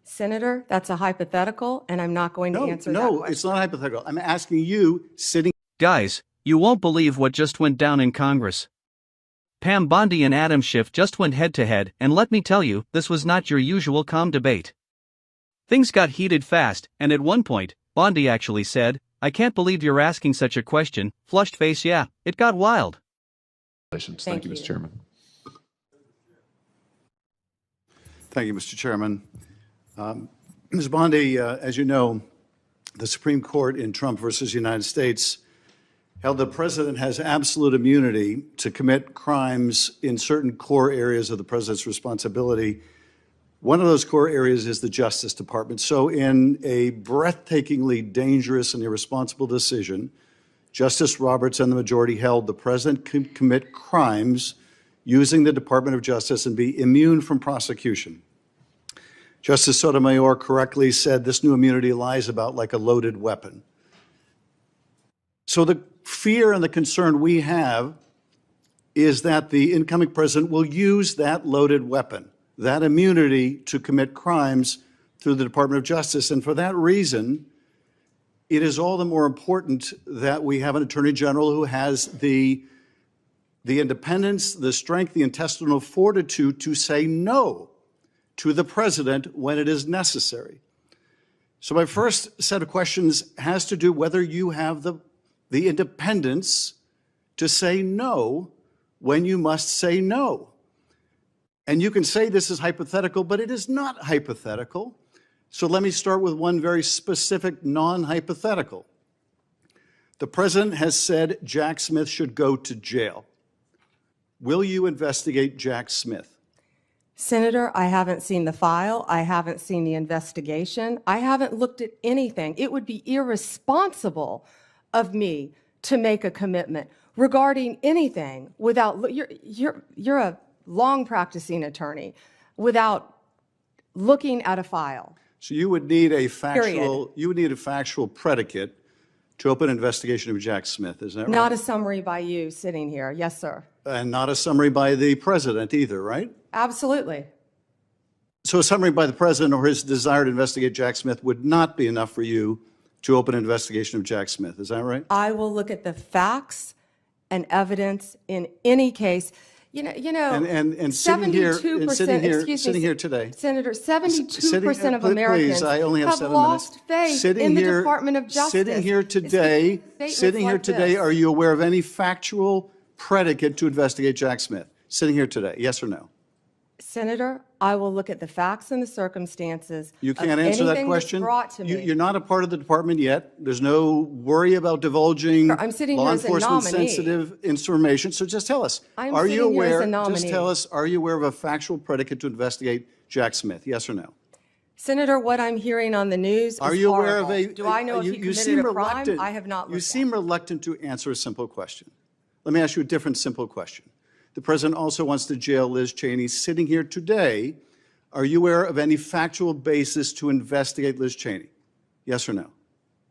Senator, that's a hypothetical, and I'm not going to answer that No, question. it's not hypothetical. I'm asking you, sitting. Guys, you won't believe what just went down in Congress. Pam Bondi and Schiff just went head-to-head, and let me tell you, this was not your usual calm debate. Things got heated fast, and at one point, Bondi actually said, "I can't believe you're asking such a question." Flushed face, yeah, it got wild. Thank you, Mr. Chairman. Thank you, Mr. Chairman. Ms. Bondi, as you know, the Supreme Court in Trump versus United States held the president has absolute immunity to commit crimes in certain core areas of the president's responsibility. One of those core areas is the Justice Department. So in a breathtakingly dangerous and irresponsible decision, Justice Roberts and the majority held the president could commit crimes using the Department of Justice and be immune from prosecution. Justice Sotomayor correctly said this new immunity lies about like a loaded weapon. So the fear and the concern we have is that the incoming president will use that loaded weapon, that immunity, to commit crimes through the Department of Justice. And for that reason, it is all the more important that we have an attorney general who has the independence, the strength, the intestinal fortitude to say no to the president when it is necessary. So my first set of questions has to do whether you have the independence to say no when you must say no. And you can say this is hypothetical, but it is not hypothetical. So let me start with one very specific non-hypothetical. The president has said Jack Smith should go to jail. Will you investigate Jack Smith? Senator, I haven't seen the file. I haven't seen the investigation. I haven't looked at anything. It would be irresponsible of me to make a commitment regarding anything without, you're a long practicing attorney, without looking at a file. So you would need a factual predicate to open an investigation of Jack Smith, is that right? Not a summary by you sitting here. Yes, sir. And not a summary by the president either, right? Absolutely. So a summary by the president or his desire to investigate Jack Smith would not be enough for you to open an investigation of Jack Smith, is that right? I will look at the facts and evidence in any case. And sitting here today, Senator, 72% of Americans have lost faith in the Department of Justice. Sitting here today, are you aware of any factual predicate to investigate Jack Smith? Sitting here today, yes or no? Senator, I will look at the facts and the circumstances. You can't answer that question. You're not a part of the department yet. There's no worry about divulging law enforcement sensitive information. So just tell us, are you aware of a factual predicate to investigate Jack Smith? Yes or no? Senator, what I'm hearing on the news is horrible. Aware of a? Do I know if you committed a crime? I have not looked at it. You seem reluctant to answer a simple question. Let me ask you a different simple question. The president also wants to jail Liz Cheney. Sitting here today, are you aware of any factual basis to investigate Liz Cheney? Yes or no?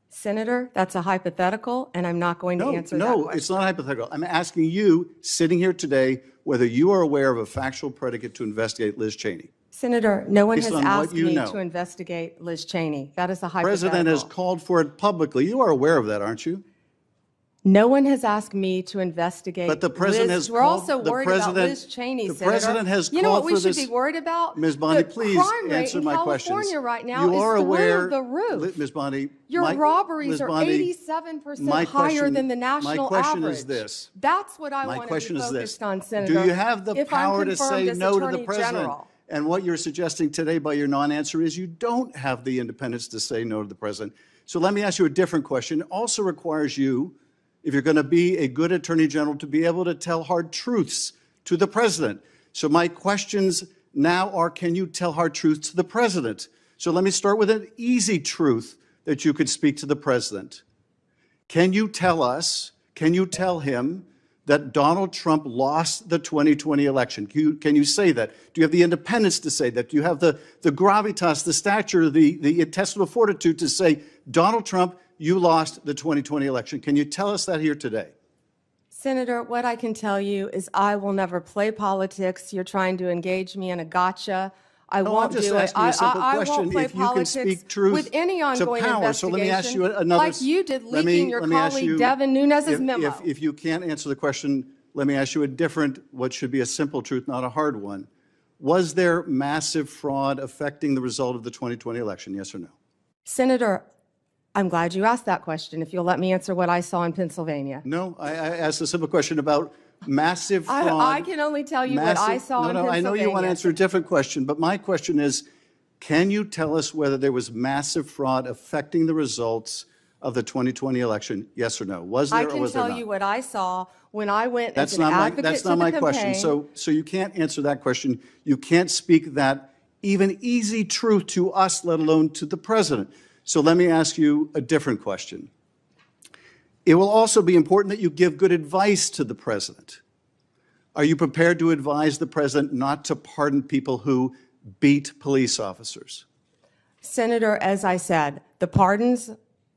Senator, that's a hypothetical, and I'm not going to answer that question. No, it's not hypothetical. I'm asking you, sitting here today, whether you are aware of a factual predicate to investigate Liz Cheney. Senator, no one has asked me to investigate Liz Cheney. That is a hypothetical. The president has called for it publicly. You are aware of that, aren't you? No one has asked me to investigate. But the president has We're also worried about Liz Cheney, Senator. The president has called for this. You know what we should be worried about? Ms. Bondi, please answer my questions. The crime rate in California right now is through the roof. Ms. Bondi, your robberies are 87% higher than the national average. My question is this. That's what I want to be focused on, Senator. Do you have the power to say no to the president? And what you're suggesting today by your non-answer is you don't have the independence to say no to the president. So let me ask you a different question. It also requires you, if you're going to be a good attorney general, to be able to tell hard truths to the president. So my questions now are, can you tell hard truths to the president? So let me start with an easy truth that you could speak to the president. Can you tell us, can you tell him that Donald Trump lost the 2020 election? Can you say that? Do you have the independence to say that? Do you have the gravitas, the stature, the intestinal fortitude to say, Donald Trump, you lost the 2020 election? Can you tell us that here today? Senator, what I can tell you is I will never play politics. You're trying to engage me in a gotcha. I No, won't I'm just do it. asking you a simple I question. won't play If you can politics speak truth with any ongoing to power. investigation, So let me ask you another. like you did let leaking me- your let me ask colleague you- Devin Nunes's memo. If you can't answer the question, let me ask you a different, what should be a simple truth, not a hard one. Was there massive fraud affecting the result of the 2020 election? Yes or no? Senator, I'm glad you asked that question. If you'll let me answer what I saw in Pennsylvania. No, I asked a simple question about massive fraud. I can only tell you what I saw in Pennsylvania. I know you want to answer a different question, but my question is, can you tell us whether there was massive fraud affecting the results of the 2020 election? Yes or no? Was there I or can was there tell not? you what I saw when I went That's as an advocate that's to not the my campaign. question. So you can't answer that question. You can't speak that even easy truth to us, let alone to the president. So let me ask you a different question. It will also be important that you give good advice to the president. Are you prepared to advise the president not to pardon people who beat police officers? Senator, as I said, the pardons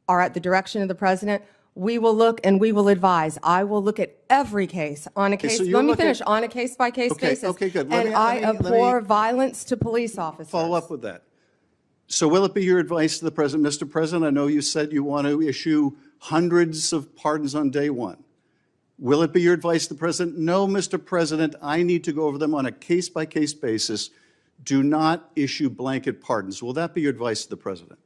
are at the direction of the president. We will look and we will advise. I will look at every case on a case. so Let you'll me look at- finish on a case-by-case basis. Okay, good. And I abhor violence to police officers. Follow up with that. So will it be your advice to the president, Mr. President? I know you said you want to issue hundreds of pardons on day one. Will it be your advice to the president? No, Mr. President, I need to go over them on a case-by-case basis. Do not issue blanket pardons. Will that be your advice to the president?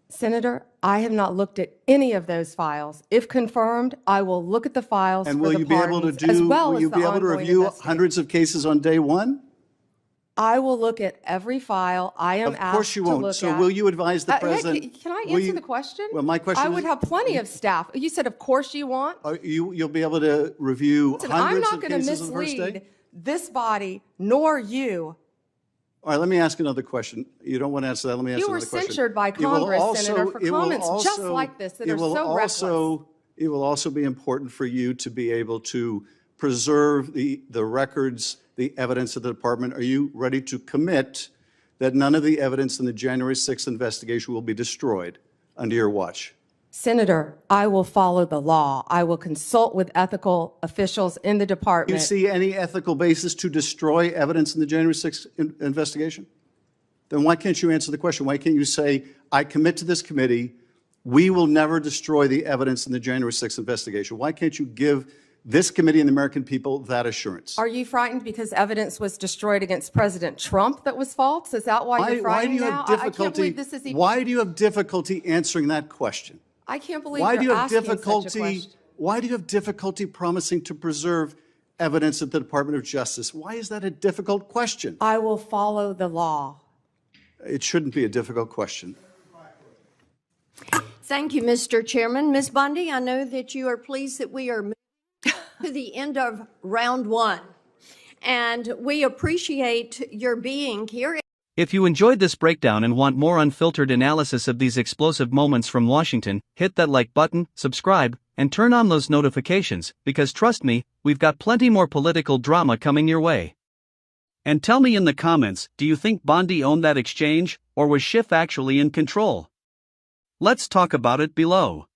Senator, I have not looked at any of those files. If confirmed, I will look at the files And for will the you be able to pardons, as well will as you the be able to ongoing review investigation. hundreds of cases on day one? I will look at every file I am Of course asked you to won't. look So at. will you advise the Hey, president? can I will answer you- the question? Well, my question I would is- have plenty of staff. You said, of course you want. You'll be able to review Listen, I'm hundreds not of going to cases on the first day? mislead this body nor you. All right, let me ask another question. You don't want to answer that. Let me ask You were another question. censured by It will Congress, also- Senator, for it will comments just also- like this that it are will so reckless. It will also be important for you to be able to preserve the records, the evidence of the department. Are you ready to commit that none of the evidence in the January 6th investigation will be destroyed under your watch? Senator, I will follow the law. I will consult with ethical officials in the Do you department. see any ethical basis to destroy evidence in the January 6th investigation? Then why can't you answer the question? Why can't you say, I commit to this committee, we will never destroy the evidence in the January 6th investigation? Why can't you give this committee and the American people that assurance? Are you frightened because evidence was destroyed against President Trump that was false? Is that why you're Why do frightened you now? have I can't difficulty? believe this is even. Why do you have difficulty answering that question? I can't believe Why do you you're have asking such a difficulty? question. Why do you have difficulty promising to preserve evidence at the Department of Justice? Why is that a difficult question? I will follow the law. It shouldn't be a difficult question. Thank you, Mr. Chairman. Ms. Bondi, I know that you are pleased that we are moving to the end of round one, and we appreciate your being here. If you enjoyed this breakdown and want more unfiltered analysis of these explosive moments from Washington, hit that like button, subscribe, and turn on those notifications, because trust me, we've got plenty more political drama coming your way. And tell me in the comments, do you think Bondi owned that exchange, or was Schiff actually in control? Let's talk about it below.